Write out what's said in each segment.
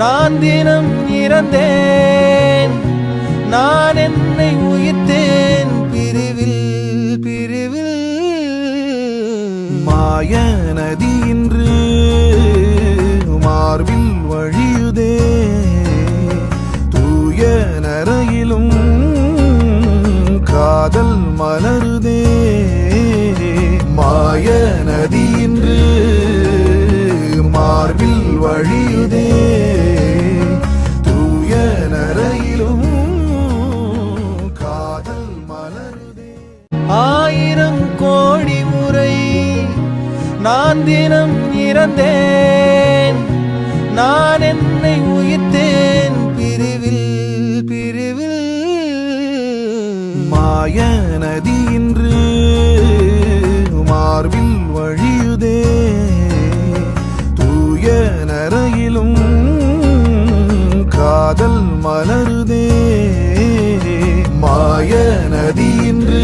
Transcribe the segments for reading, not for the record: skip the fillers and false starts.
நான் தினம் இறந்தேன், நான் என்னை உயிர்த்தேன் பிரிவில் பிரிவில். மாய நதி இன்று மார்பில் வழியுதே, தூய நரையிலும் காதல் மலருதே. மாய நதி இன்று மார்பில் வழியுதே, தூய நரையிலும் காதல் மலருதே. 1000 கோடி முறை நான் தினம் இறந்தேன், நான் என்னை உயிர்த்தேன் பிரிவில் பிரிவில். மாய நதி இன்று மார்பில் வழியுதே, தூய நரையிலும் காதல் மலருதே. மாய நதி இன்று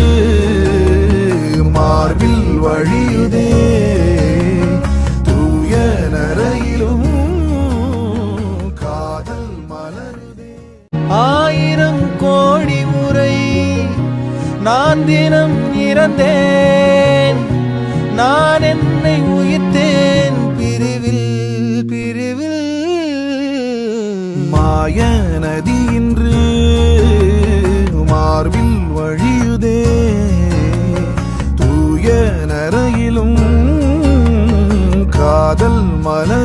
மார்பில் வழியுதே, தூய நரையிலும் காதல் மலருதே. 1000 கோடி முறை நான் தினம் இறந்தேன், நான் என்னை உயிர்த்தேன் பிரிவில் பிரிவில். மாய நதி இன்று மார்பில் வழியுதே, தூய நரையிலும் காதல் மலருதே.